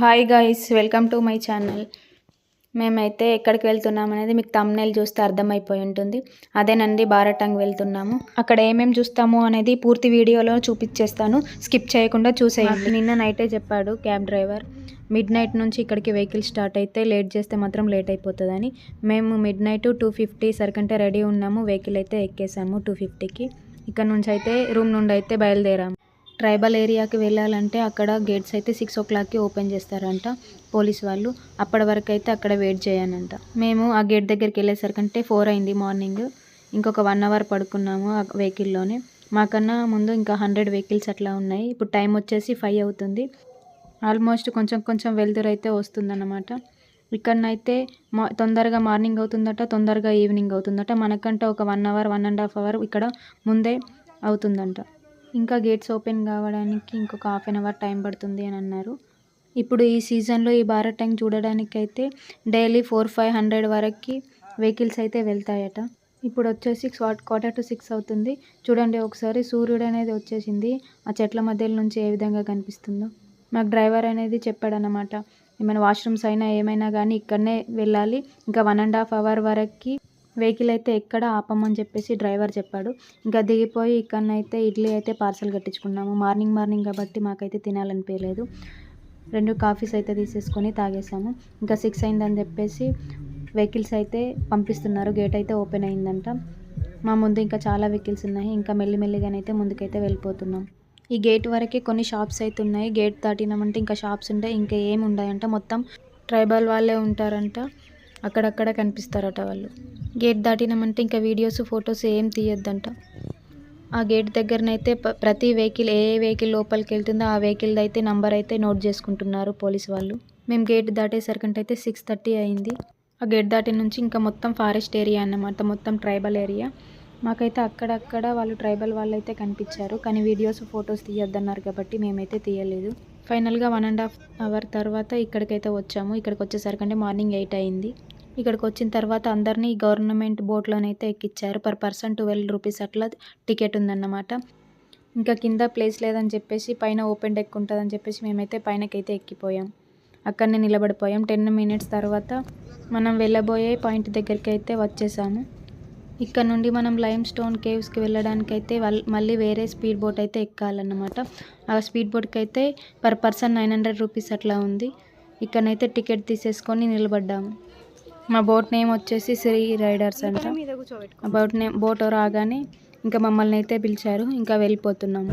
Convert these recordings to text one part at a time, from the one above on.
Hi guys, welcome to my channel. మేమైతే ఎక్కడికి వెళ్తున్నాం అనేది మీకు థంబ్నెయిల్ చూస్తే అర్థమైపోయి ఉంటుంది. అదేనండి, బారాటంగ్ వెళ్తున్నాము. అక్కడ ఏమేమి చూస్తాము అనేది పూర్తి వీడియోలో చూపించేస్తాను, స్కిప్ చేయకుండా చూసేయండి. నిన్న నైటే చెప్పాడు క్యాబ్ డ్రైవర్, మిడ్-నైట్ నుంచి ఇక్కడికి వెహికల్ స్టార్ట్ అయితే లేట్ చేస్తే మాత్రం లేట్ అయిపోతుందని. మేము మిడ్-నైట్ 2:50 సరికంటే రెడీ ఉన్నాము. వెహికల్ అయితే ఎక్కేసాము 2:50కి. ఇక్కడ నుంచి అయితే రూమ్ నుండి అయితే బయలుదేరాము. ట్రైబల్ ఏరియాకి వెళ్ళాలంటే అక్కడ గేట్స్ అయితే 6 o'clockకి ఓపెన్ చేస్తారంట పోలీస్ వాళ్ళు. అప్పటి వరకు అయితే అక్కడ వెయిట్ చేయనంట. మేము ఆ గేట్ దగ్గరికి వెళ్ళేసరికంటే 4 అయింది మార్నింగ్. ఇంకొక 1 hour పడుకున్నాము ఆ వెహికల్లోనే. మాకన్నా ముందు ఇంకా 100 వెహికల్స్ అట్లా ఉన్నాయి. ఇప్పుడు టైం వచ్చేసి 5 అవుతుంది. ఆల్మోస్ట్ కొంచెం వెళ్తురు అయితే వస్తుందన్నమాట. ఇక్కడనైతే తొందరగా మార్నింగ్ అవుతుందట, తొందరగా ఈవినింగ్ అవుతుందట. మనకంటే ఒక 1 hour 1.5 hour ఇక్కడ ముందే అవుతుందంట. ఇంకా గేట్స్ ఓపెన్ కావడానికి ఇంకొక 1/2 hour టైం పడుతుంది అని అన్నారు. ఇప్పుడు ఈ సీజన్లో ఈ బారాటంగ్ చూడడానికైతే డైలీ 400-500 వరకు వెహికల్స్ అయితే వెళ్తాయట. ఇప్పుడు వచ్చేసి 5:45 అవుతుంది. చూడండి ఒకసారి, సూర్యుడు అనేది వచ్చేసింది. ఆ చెట్ల మధ్యలో నుంచి ఏ విధంగా కనిపిస్తుందో. మాకు డ్రైవర్ అనేది చెప్పాడనమాట, ఏమైనా వాష్రూమ్స్ అయినా ఏమైనా కానీ ఇక్కడనే వెళ్ళాలి, ఇంకా 1.5 hour వరకు వెహికల్ అయితే ఎక్కడ ఆపమని చెప్పేసి డ్రైవర్ చెప్పాడు. ఇంకా దిగిపోయి ఇక్కడనైతే ఇడ్లీ అయితే పార్సల్ కట్టించుకున్నాము. మార్నింగ్ కాబట్టి మాకైతే తినాలనిపించలేదు. 2 కాఫీస్ అయితే తీసేసుకొని తాగేసాము. ఇంకా 6 అయిందని చెప్పేసి వెహికల్స్ అయితే పంపిస్తున్నారు. గేట్ అయితే ఓపెన్ అయిందంట. మా ముందు ఇంకా చాలా వెహికల్స్ ఉన్నాయి. ఇంకా మెల్లిగానైతే ముందుకైతే వెళ్ళిపోతున్నాం. ఈ గేట్ వరకే కొన్ని షాప్స్ అయితే ఉన్నాయి. గేట్ దాటినామంటే ఇంకా షాప్స్ ఉంటాయి, ఇంకా ఏమి ఉండయంట. మొత్తం ట్రైబల్ వాళ్ళే ఉంటారంట, అక్కడక్కడ కనిపిస్తారట వాళ్ళు. గేట్ దాటినామంటే ఇంకా వీడియోస్ ఫొటోస్ ఏం తీయొద్దంట. ఆ గేట్ దగ్గరనైతే ప్రతి వెహికల్ ఏ వెహికల్ లోపలికి వెళ్తుందో ఆ వెహికల్ అయితే నంబర్ అయితే నోట్ చేసుకుంటున్నారు పోలీస్ వాళ్ళు. మేము గేట్ దాటేసరికంటే అయితే 6:30 అయింది. ఆ గేట్ దాటి నుంచి ఇంకా మొత్తం ఫారెస్ట్ ఏరియా అన్నమాట, మొత్తం ట్రైబల్ ఏరియా. మాకైతే అక్కడక్కడ వాళ్ళు ట్రైబల్ వాళ్ళు అయితే కనిపించారు, కానీ వీడియోస్ ఫొటోస్ తీయొద్దన్నారు కాబట్టి మేమైతే తీయలేదు. ఫైనల్గా 1.5 hour తర్వాత ఇక్కడికైతే వచ్చాము. ఇక్కడికి వచ్చేసరికంటే మార్నింగ్ 8 అయింది. ఇక్కడికి వచ్చిన తర్వాత అందరినీ గవర్నమెంట్ బోట్లోనైతే ఎక్కించారు. పర్ పర్సన్ 12 rupees అట్లా టికెట్ ఉందన్నమాట. ఇంకా కింద ప్లేస్ లేదని చెప్పేసి పైన ఓపెన్ డెక్ ఉంటుందని చెప్పేసి మేమైతే పైనకైతే ఎక్కిపోయాం. అక్కడనే నిలబడిపోయాం. 10 minutes తర్వాత మనం వెళ్ళబోయే పాయింట్ దగ్గరికి అయితే వచ్చేసాము. ఇక్కడ నుండి మనం లైమ్ స్టోన్ కేవ్స్కి వెళ్ళడానికైతే మళ్ళీ వేరే స్పీడ్ బోట్ అయితే ఎక్కాలన్నమాట. ఆ స్పీడ్ బోట్కి అయితే పర్ పర్సన్ 900 rupees అట్లా ఉంది. ఇక్కడనైతే టికెట్ తీసేసుకొని నిలబడ్డాము. మా బోట్ నేమ్ వచ్చేసి శ్రీ రైడర్స్ అంట. బోట్ రాగానే ఇంకా మమ్మల్ని అయితే పిలిచారు. ఇంకా వెళ్ళిపోతున్నాము.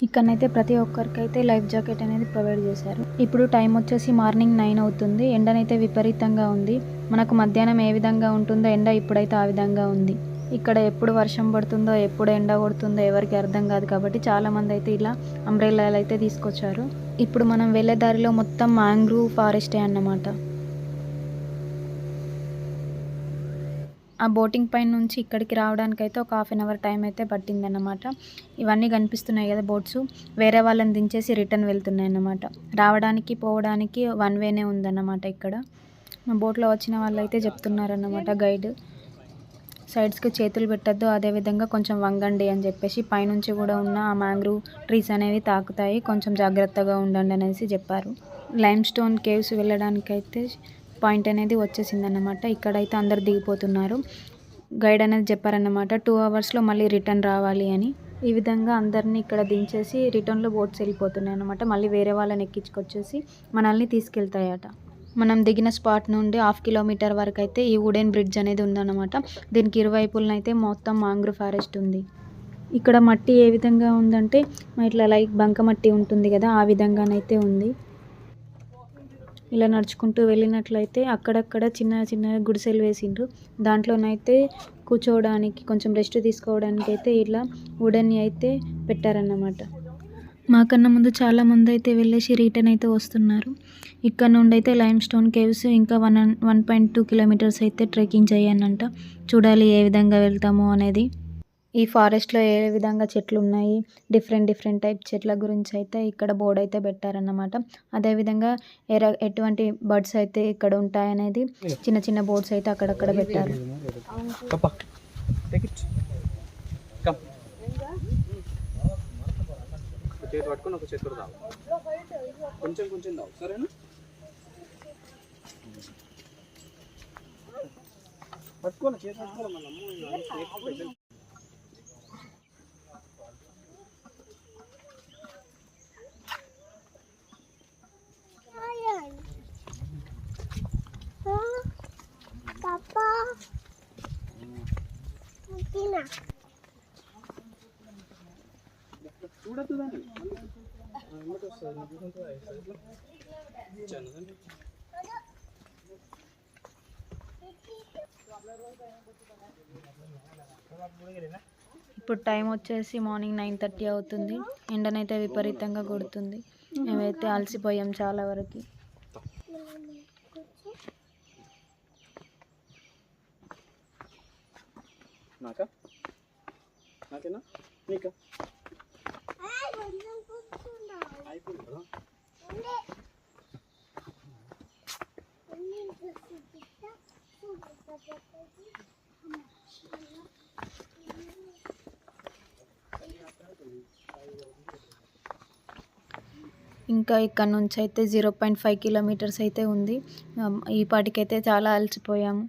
ఇక్కడనైతే ప్రతి ఒక్కరికైతే లైఫ్ జాకెట్ అనేది ప్రొవైడ్ చేశారు. ఇప్పుడు టైం వచ్చేసి మార్నింగ్ 9 అవుతుంది. ఎండనైతే విపరీతంగా ఉంది. మనకు మధ్యాహ్నం ఏ విధంగా ఉంటుందో ఎండ ఇప్పుడైతే ఆ విధంగా ఉంది. ఇక్కడ ఎప్పుడు వర్షం పడుతుందో ఎప్పుడు ఎండ కొడుతుందో ఎవరికి అర్థం కాదు. కాబట్టి చాలామంది అయితే ఇలా అంబ్రెల్లాలు అయితే తీసుకొచ్చారు. ఇప్పుడు మనం వెళ్ళే దారిలో మొత్తం మ్యాంగ్రూవ్ ఫారెస్టే అన్నమాట. ఆ బోటింగ్ పైన నుంచి ఇక్కడికి రావడానికైతే ఒక 1/2 hour టైం అయితే పట్టిందన్నమాట. ఇవన్నీ కనిపిస్తున్నాయి కదా బోట్స్, వేరే వాళ్ళని దించేసి రిటర్న్ వెళ్తున్నాయి అన్నమాట. రావడానికి పోవడానికి 1 వేనే ఉందన్నమాట. ఇక్కడ మా బోట్లో వచ్చిన వాళ్ళు అయితే చెప్తున్నారన్నమాట గైడ్, సైడ్స్కి చేతులు పెట్టద్దు, అదేవిధంగా కొంచెం వంగండి అని చెప్పేసి. పైనుంచి కూడా ఉన్న ఆ మ్యాంగ్రూవ్ ట్రీస్ అనేవి తాకుతాయి, కొంచెం జాగ్రత్తగా ఉండండి అనేసి చెప్పారు. లైమ్ స్టోన్ కేవ్స్ వెళ్ళడానికైతే పాయింట్ అనేది వచ్చేసిందన్నమాట. ఇక్కడైతే అందరు దిగిపోతున్నారు. గైడ్ అనేది చెప్పారన్నమాట 2 hours మళ్ళీ రిటర్న్ రావాలి అని. ఈ విధంగా అందరినీ ఇక్కడ దించేసి రిటర్న్లో బోట్స్ వెళ్ళిపోతున్నాయి అన్నమాట. మళ్ళీ వేరే వాళ్ళని ఎక్కించుకొచ్చేసి మనల్ని తీసుకెళ్తాయట. మనం దిగిన స్పాట్ నుండి 1/2 kilometer వరకు అయితే ఈ వుడెన్ బ్రిడ్జ్ అనేది ఉందన్నమాట. దీనికి ఇరువైపులనైతే మొత్తం మాంగ్రూవ్ ఫారెస్ట్ ఉంది. ఇక్కడ మట్టి ఏ విధంగా ఉందంటే ఇట్లా లైక్ బంక మట్టి ఉంటుంది కదా, ఆ విధంగానైతే ఉంది. ఇలా నడుచుకుంటూ వెళ్ళినట్లయితే అక్కడక్కడ చిన్న గుడిసెలు వేసిండ్రు. దాంట్లోనైతే కూర్చోవడానికి కొంచెం రెస్ట్ తీసుకోవడానికి అయితే ఇలా వుడెన్ అయితే పెట్టారన్నమాట. మాకన్నా ముందు చాలామంది అయితే వెళ్ళేసి రిటర్న్ అయితే వస్తున్నారు. ఇక్కడ నుండి అయితే లైమ్ స్టోన్ కేవ్స్ ఇంకా 1.2 kilometers అయితే ట్రెక్కింగ్ చేయాలంట. చూడాలి ఏ విధంగా వెళ్తాము అనేది. ఈ ఫారెస్ట్లో ఏ విధంగా చెట్లు ఉన్నాయి, డిఫరెంట్ టైప్ చెట్ల గురించి అయితే ఇక్కడ బోర్డు అయితే పెట్టారన్నమాట. అదేవిధంగా ఎటువంటి బర్డ్స్ అయితే ఇక్కడ ఉంటాయనేది చిన్న బోర్డ్స్ అయితే అక్కడక్కడ పెట్టారు. చేతి పట్టుకొని ఒక చేతుడు తాగు, కొంచెం కొంచెం తాగు, సరేనా? పట్టుకోవాలి, చేతి పట్టుకోవాలి. మనం చూడద్దు దాన్ని. ఇప్పుడు టైం వచ్చేసి మార్నింగ్ 9:30 అవుతుంది. ఎండనైతే విపరీతంగా కొడుతుంది. మేమైతే అలసిపోయాం చాలా వరకు. నాకా నాకేనా నీకా అయిపోయింది కదా. ఇంకా ఇక్కడ నుంచి అయితే 0.5 కిలోమీటర్స్ అయితే ఉంది. ఈ పాటికైతే చాలా అలసిపోయాము.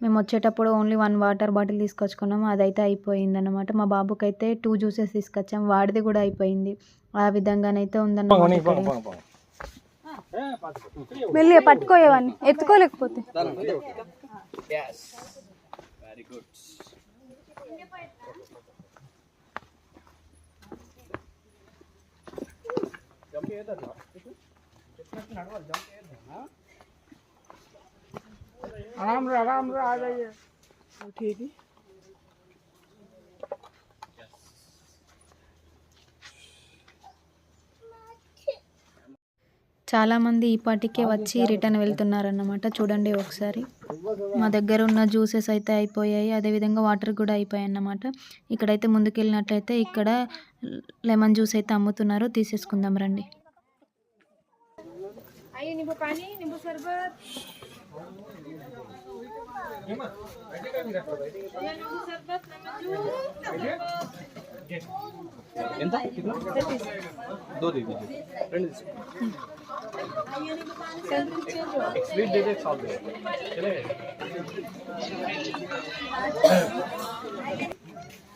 మేము వచ్చేటప్పుడు ఓన్లీ 1 వాటర్ బాటిల్ తీసుకొచ్చుకున్నాము, అదైతే అయిపోయింది అన్నమాట. మా బాబుకైతే 2 జ్యూసెస్ తీసుకొచ్చాము, వాడిది కూడా అయిపోయింది. ఆ విధంగానైతే ఉందన్నమాట. మెల్లిగా పట్టుకోయేవాడిని, ఎత్తుకోలేకపోతే. Very good. आराम से आ जाइए. ठीक है. చాలామంది ఈ పాటికే వచ్చి రిటర్న్ వెళ్తున్నారన్నమాట. చూడండి ఒకసారి. మా దగ్గర ఉన్న జ్యూసెస్ అయితే అయిపోయాయి, అదేవిధంగా వాటర్ కూడా అయిపోయాయి అన్నమాట. ఇక్కడైతే ముందుకెళ్ళినట్లయితే ఇక్కడ లెమన్ జ్యూస్ అయితే అమ్ముతున్నారు, తీసేసుకుందాం రండి. ఎంత? दो दे दीजिए, రెండు తీసుకో. एक स्वीट दे दे, एक सॉल्ट दे दे, चलेगा?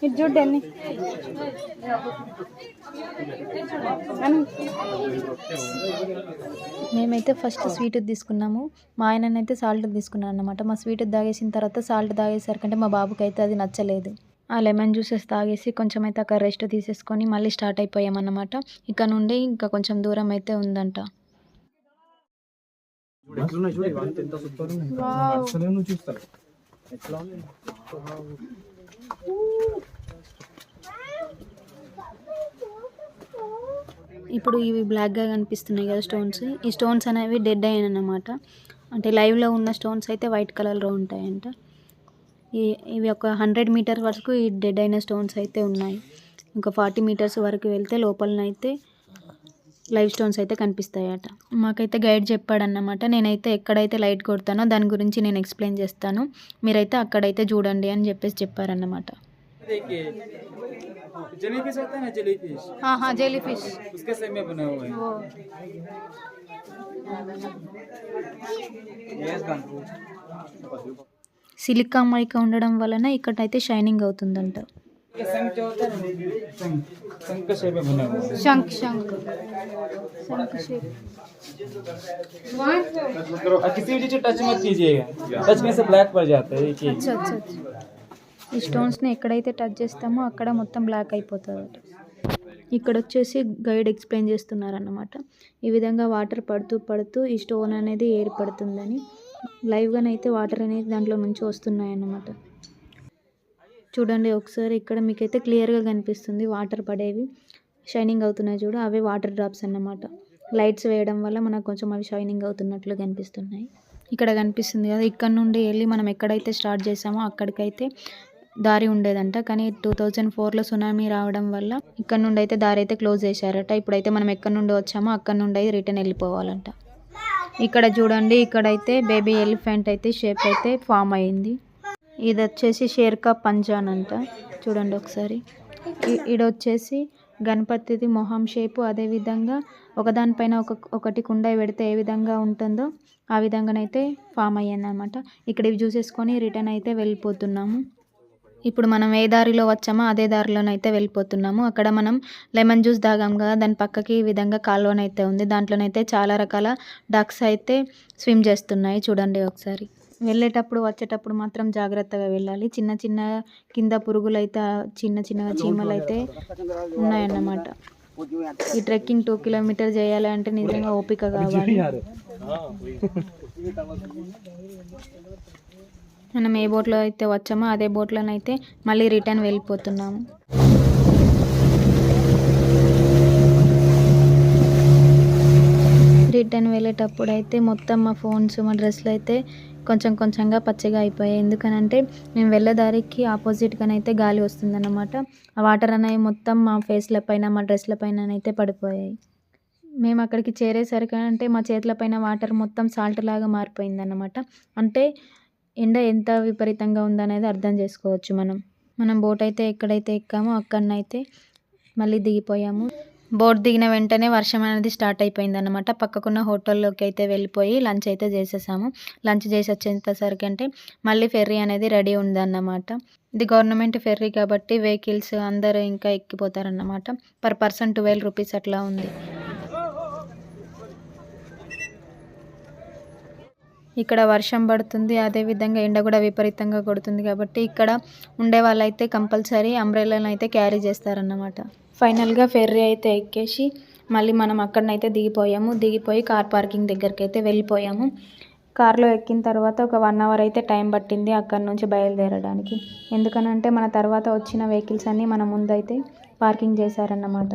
ఇది చూడండి. మేమైతే ఫస్ట్ స్వీట్ తీసుకున్నాము, మా ఆయననైతే సాల్ట్ తీసుకున్నాను అన్నమాట. మా స్వీట్ తాగేసిన తర్వాత సాల్ట్ తాగేసరికంటే మా బాబుకి అయితే అది నచ్చలేదు. ఆ లెమన్ జ్యూసెస్ తాగేసి కొంచెం అయితే అక్కడ రెస్ట్ తీసేసుకొని మళ్ళీ స్టార్ట్ అయిపోయామన్నమాట. ఇక్కడ నుండి ఇంకా కొంచెం దూరం అయితే ఉందంట. ఇప్పుడు ఇవి బ్లాక్గా కనిపిస్తున్నాయి కదా స్టోన్స్, ఈ స్టోన్స్ అనేవి డెడ్ అయ్యాయి అన్నమాట. అంటే లైవ్లో ఉన్న స్టోన్స్ అయితే వైట్ కలర్లో ఉంటాయంట. ఇవి ఒక 100 మీటర్స్ వరకు ఈ డెడ్ అయిన స్టోన్స్ అయితే ఉన్నాయి. ఇంకా 40 మీటర్స్ వరకు వెళ్తే లోపలనైతే లైవ్ స్టోన్స్ అయితే కనిపిస్తాయట. మాకైతే గైడ్ చెప్పాడన్నమాట. నేనైతే ఎక్కడైతే లైట్ కొడతానో దాని గురించి నేను ఎక్స్ప్లెయిన్ చేస్తాను, మీరైతే అక్కడైతే చూడండి అని చెప్పారన్నమాట. जेलीफिश होता है ना, जेलीफिश. हाँ हाँ, जेलीफिश. उसके से में बना हुआ है. वो यस गन. సిలికా మైకా ఉండడం వలన ఇక్కడైతే షైనింగ్ అవుతుందంట. ये शंख जो होता है ना, शंख के शेप में बना हुआ है. शंख शंख शंख शेप. और किसी भी चीज को टच मत कीजिएगा, टच करने से ब्लैक पड़ जाता है. ये అచ్చా అచ్చా అచ్చా. ఈ స్టోన్స్ని ఎక్కడైతే టచ్ చేస్తామో అక్కడ మొత్తం బ్లాక్ అయిపోతుందట. ఇక్కడ వచ్చేసి గైడ్ ఎక్స్ప్లెయిన్ చేస్తున్నారన్నమాట. ఈ విధంగా వాటర్ పడుతూ పడుతూ ఈ స్టోన్ అనేది ఏర్పడుతుందని. లైవ్గానైతే వాటర్ అనేది దాంట్లో నుంచి వస్తున్నాయన్నమాట. చూడండి ఒకసారి, ఇక్కడ మీకైతే క్లియర్గా కనిపిస్తుంది వాటర్ పడేవి షైనింగ్ అవుతున్నాయి చూడు, అవే వాటర్ డ్రాప్స్ అన్నమాట. లైట్స్ వేయడం వల్ల మనకు కొంచెం అవి షైనింగ్ అవుతున్నట్లు కనిపిస్తున్నాయి. ఇక్కడ కనిపిస్తుంది కదా, ఇక్కడ నుండి వెళ్ళి మనం ఎక్కడైతే స్టార్ట్ చేసామో అక్కడికైతే దారి ఉండేదంట. కానీ 2004లో సునామీ రావడం వల్ల ఇక్కడ నుండి అయితే దారి అయితే క్లోజ్ చేశారట. ఇప్పుడైతే మనం ఎక్కడి నుండి వచ్చామో అక్కడ నుండి అయితే రిటర్న్ వెళ్ళిపోవాలంట. ఇక్కడ చూడండి, ఇక్కడైతే బేబీ ఎలిఫెంట్ అయితే షేప్ అయితే ఫామ్ అయింది. ఇది వచ్చేసి షేర్కా పంజాన్ అంట. చూడండి ఒకసారి. ఈడొచ్చేసి గణపతిది మొహం షేపు, అదేవిధంగా ఒకదానిపైన ఒకటి కుండ పెడితే ఏ విధంగా ఉంటుందో ఆ విధంగానైతే ఫామ్ అయ్యిందనమాట. ఇక్కడ ఇవి చూసేసుకొని రిటర్న్ అయితే వెళ్ళిపోతున్నాము. ఇప్పుడు మనం ఏ దారిలో వచ్చామో అదే దారిలోనైతే వెళ్ళిపోతున్నాము. అక్కడ మనం లెమన్ జ్యూస్ తాగాం కదా, దాని పక్కకి ఈ విధంగా కాలువనైతే ఉంది. దాంట్లోనైతే చాలా రకాల డక్స్ అయితే స్విమ్ చేస్తున్నాయి. చూడండి ఒకసారి. వెళ్ళేటప్పుడు వచ్చేటప్పుడు మాత్రం జాగ్రత్తగా వెళ్ళాలి. చిన్న చిన్న కింద పురుగులు అయితే, చిన్న చిన్నగా చీమలు అయితే ఉన్నాయన్నమాట. ఈ ట్రెక్కింగ్ 2 కిలోమీటర్ చేయాలి అంటే నిజంగా ఓపిక కావాలి. మనం ఏ బోట్లో అయితే వచ్చామో అదే బోట్లోనైతే మళ్ళీ రిటర్న్ వెళ్ళిపోతున్నాము. రిటర్న్ వెళ్ళేటప్పుడు అయితే మొత్తం మా ఫోన్స్, మా డ్రెస్సులు అయితే కొంచెం కొంచెంగా పచ్చగా అయిపోయాయి. ఎందుకనంటే మేము వెళ్ళే దారికి ఆపోజిట్గానైతే గాలి వస్తుందన్నమాట. ఆ వాటర్ అనేవి మొత్తం మా ఫేస్ల పైన, మా డ్రెస్ల పైన అయితే పడిపోయాయి. మేము అక్కడికి చేరేసరికి అంటే మా చేతుల పైన వాటర్ మొత్తం సాల్ట్ లాగా మారిపోయిందన్నమాట. అంటే ఎండ ఎంత విపరీతంగా ఉందనేది అర్థం చేసుకోవచ్చు. మనం బోట్ అయితే ఎక్కడైతే ఎక్కామో అక్కడనైతే మళ్ళీ దిగిపోయాము. బోట్ దిగిన వెంటనే వర్షం అనేది స్టార్ట్ అయిపోయిందన్నమాట. పక్కకున్న హోటల్లోకి అయితే వెళ్ళిపోయి లంచ్ అయితే చేసేసాము. లంచ్ చేసి వచ్చేసరికి అంటే మళ్ళీ ఫెర్రీ అనేది రెడీ ఉందన్నమాట. ఇది గవర్నమెంట్ ఫెర్రీ కాబట్టి వెహికల్స్ అందరూ ఇంకా ఎక్కిపోతారన్నమాట. పర్ పర్సన్ 12 రూపీస్ అట్లా ఉంది. ఇక్కడ వర్షం పడుతుంది, అదేవిధంగా ఎండ కూడా విపరీతంగా కొడుతుంది కాబట్టి ఇక్కడ ఉండే వాళ్ళైతే కంపల్సరీ అంబ్రెల్లాను అయితే క్యారీ చేస్తారన్నమాట. ఫైనల్గా ఫెర్రీ అయితే ఎక్కేసి మళ్ళీ మనం అక్కడనైతే దిగిపోయి కార్ పార్కింగ్ దగ్గరికి అయితే వెళ్ళిపోయాము. కార్లో ఎక్కిన తర్వాత ఒక 1 అవర్ అయితే టైం పట్టింది అక్కడ నుంచి బయలుదేరడానికి. ఎందుకనంటే మన తర్వాత వచ్చిన వెహికల్స్ అన్నీ మన ముందు అయితే పార్కింగ్ చేశారన్నమాట.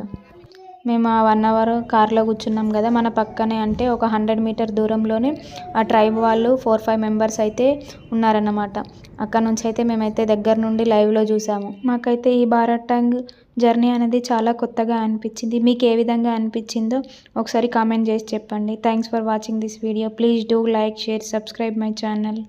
మేము ఆ 1 అవర్ కార్లో కూర్చున్నాం కదా, మన పక్కనే అంటే ఒక 100 మీటర్ దూరంలోనే ఆ ట్రైబ్ వాళ్ళు 4-5 మెంబర్స్ అయితే ఉన్నారన్నమాట. అక్కడ నుంచి అయితే మేమైతే దగ్గర నుండి లైవ్లో చూసాము. మాకైతే ఈ భారటాంగ్ జర్నీ అనేది చాలా కొత్తగా అనిపించింది. మీకు ఏ విధంగా అనిపించిందో ఒకసారి కామెంట్ చేసి చెప్పండి. Thanks for watching this video. Please do like, share, subscribe my channel.